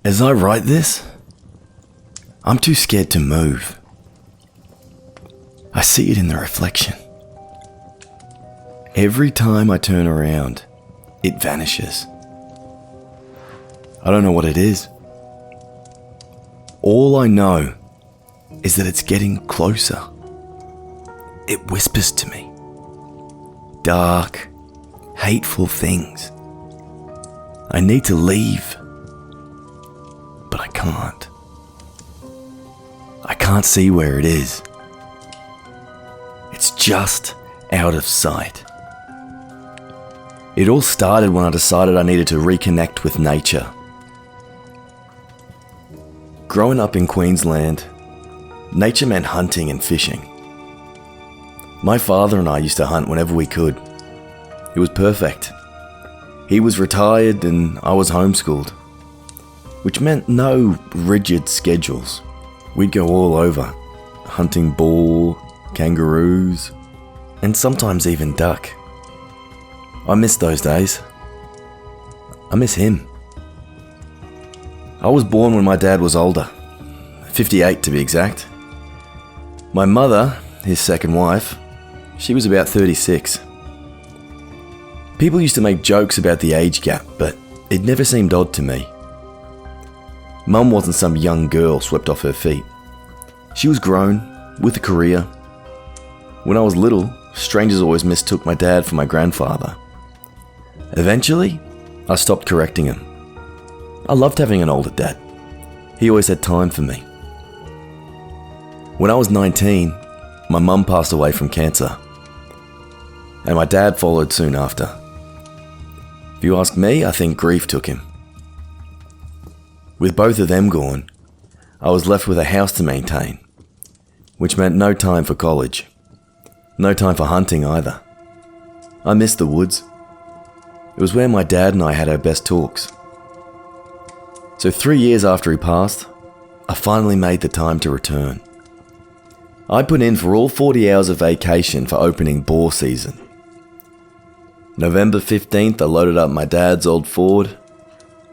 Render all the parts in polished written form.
As I write this, I'm too scared to move. I see it in the reflection. Every time I turn around, it vanishes. I don't know what it is. All I know is that it's getting closer. It whispers to me. Dark, hateful things. I need to leave, but I can't. I can't see where it is. It's just out of sight. It all started when I decided I needed to reconnect with nature. Growing up in Queensland, nature meant hunting and fishing. My father and I used to hunt whenever we could. It was perfect. He was retired and I was homeschooled, which meant no rigid schedules. We'd go all over, hunting boar, kangaroos, and sometimes even duck. I miss those days. I miss him. I was born when my dad was older, 58 to be exact. My mother, his second wife, she was about 36. People used to make jokes about the age gap, but it never seemed odd to me. Mum wasn't some young girl swept off her feet. She was grown, with a career. When I was little, strangers always mistook my dad for my grandfather. Eventually, I stopped correcting him. I loved having an older dad. He always had time for me. When I was 19, my mum passed away from cancer, and my dad followed soon after. If you ask me, I think grief took him. With both of them gone, I was left with a house to maintain, which meant no time for college, no time for hunting either. I missed the woods. It was where my dad and I had our best talks. So 3 years after he passed, I finally made the time to return. I put in for all 40 hours of vacation for opening boar season. November 15th, I loaded up my dad's old Ford,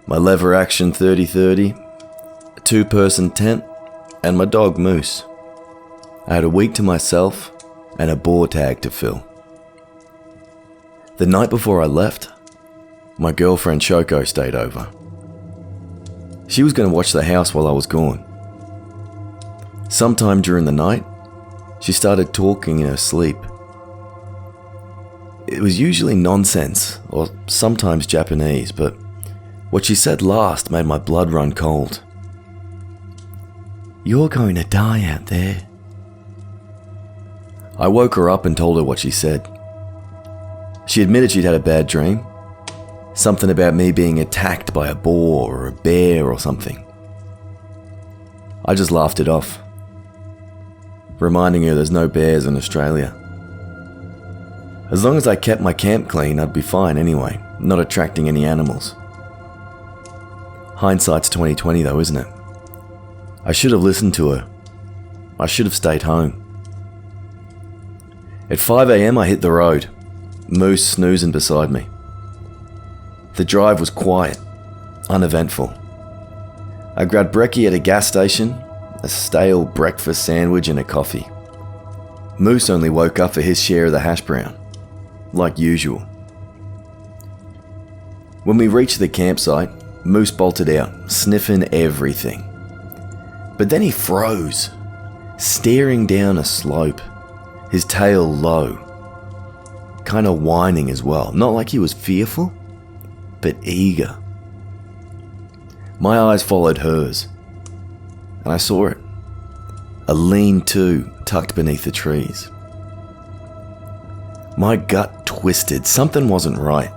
my lever action 30-30, a 2-person tent, and my dog Moose. I had a week to myself and a boar tag to fill. The night before I left, my girlfriend Shoko stayed over. She was going to watch the house while I was gone. Sometime during the night, she started talking in her sleep. It was usually nonsense, or sometimes Japanese, but what she said last made my blood run cold. "You're going to die out there." I woke her up and told her what she said. She admitted she'd had a bad dream. Something about me being attacked by a boar or a bear or something. I just laughed it off, reminding her there's no bears in Australia. As long as I kept my camp clean, I'd be fine anyway, not attracting any animals. Hindsight's 20/20 though, isn't it? I should have listened to her. I should have stayed home. At 5 a.m. I hit the road, Moose snoozing beside me. The drive was quiet, uneventful. I grabbed brekkie at a gas station, a stale breakfast sandwich and a coffee. Moose only woke up for his share of the hash brown, like usual. When we reached the campsite, Moose bolted out, sniffing everything. But then he froze, staring down a slope, his tail low, kind of whining as well, not like he was fearful, but eager. My eyes followed hers, and I saw it. A lean-to tucked beneath the trees. My gut twisted, something wasn't right,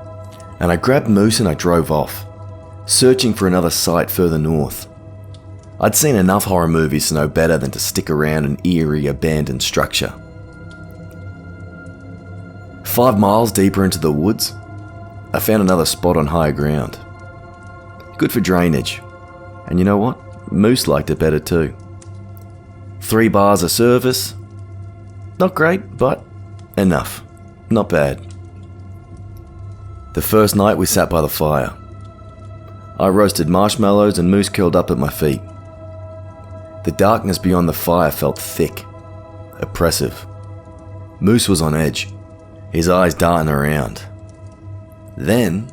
and I grabbed Moose and I drove off, searching for another site further north. I'd seen enough horror movies to know better than to stick around an eerie, abandoned structure. 5 miles deeper into the woods, I found another spot on higher ground. Good for drainage. And you know what? Moose liked it better too. 3 bars of service. Not great, but enough. Not bad. The first night we sat by the fire. I roasted marshmallows and Moose curled up at my feet. The darkness beyond the fire felt thick, oppressive. Moose was on edge, his eyes darting around. Then,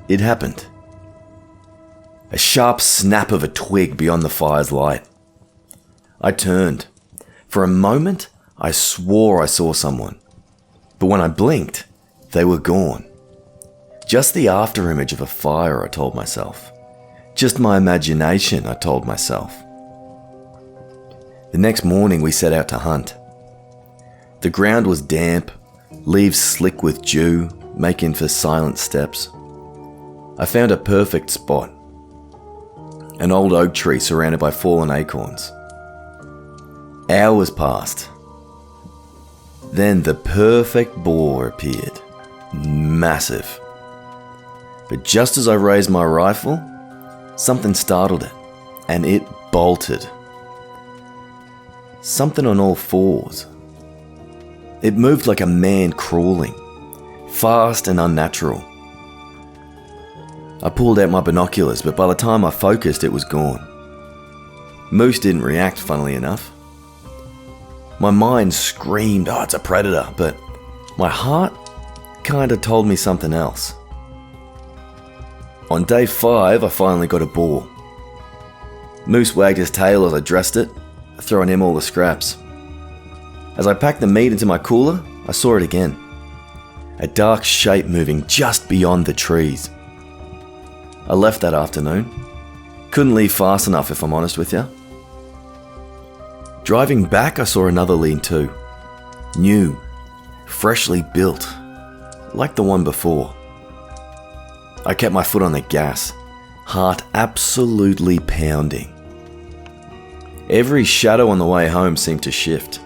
it happened. A sharp snap of a twig beyond the fire's light. I turned. For a moment, I swore I saw someone. But when I blinked, they were gone. Just the afterimage of a fire, I told myself. Just my imagination, I told myself. The next morning, we set out to hunt. The ground was damp, leaves slick with dew, making for silent steps. I found a perfect spot. An old oak tree surrounded by fallen acorns. Hours passed. Then the perfect boar appeared. Massive. But just as I raised my rifle, something startled it, and it bolted. Something on all fours. It moved like a man crawling, fast and unnatural. I pulled out my binoculars, but by the time I focused, it was gone. Moose didn't react, funnily enough. My mind screamed, oh, it's a predator, but my heart kinda told me something else. On day 5, I finally got a boar. Moose wagged his tail as I dressed it, throwing him all the scraps. As I packed the meat into my cooler, I saw it again. A dark shape moving just beyond the trees. I left that afternoon. Couldn't leave fast enough, if I'm honest with you. Driving back, I saw another lean-to. New, freshly built, like the one before. I kept my foot on the gas, heart absolutely pounding. Every shadow on the way home seemed to shift.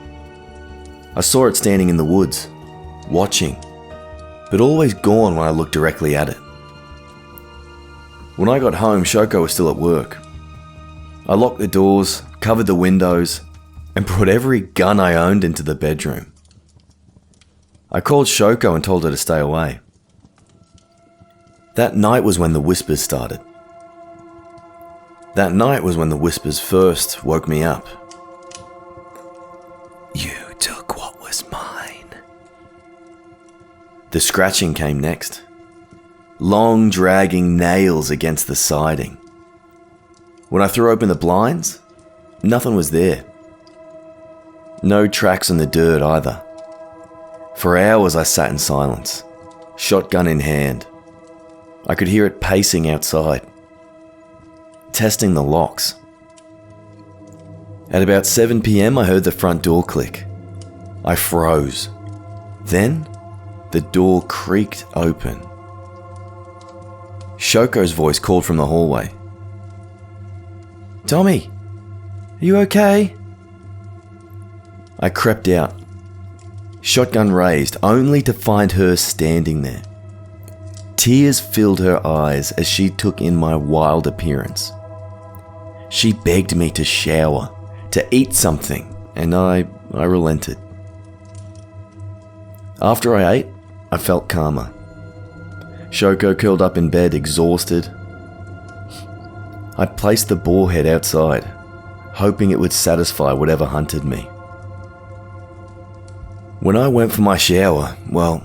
I saw it standing in the woods, watching, but always gone when I looked directly at it. When I got home, Shoko was still at work. I locked the doors, covered the windows, and brought every gun I owned into the bedroom. I called Shoko and told her to stay away. That night was when the whispers started. That night was when the whispers first woke me up. You took what was mine. The scratching came next. Long dragging nails against the siding. When I threw open the blinds, nothing was there. No tracks in the dirt either. For hours I sat in silence, shotgun in hand. I could hear it pacing outside, testing the locks. At about 7 p.m. I heard the front door click. I froze. Then, the door creaked open. Shoko's voice called from the hallway. Tommy, are you okay? I crept out, shotgun raised, only to find her standing there. Tears filled her eyes as she took in my wild appearance. She begged me to shower, to eat something, and I relented. After I ate, I felt calmer. Shoko curled up in bed, exhausted. I placed the boar head outside, hoping it would satisfy whatever hunted me. When I went for my shower, well,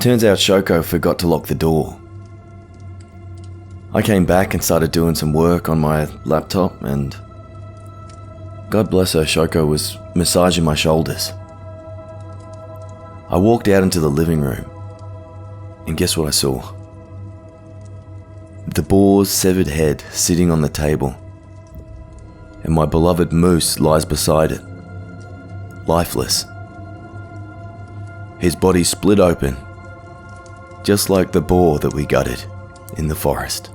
turns out Shoko forgot to lock the door. I came back and started doing some work on my laptop, and God bless her, Shoko was massaging my shoulders. I walked out into the living room, and guess what I saw? The boar's severed head sitting on the table, and my beloved Moose lies beside it, lifeless. His body split open, just like the boar that we gutted in the forest.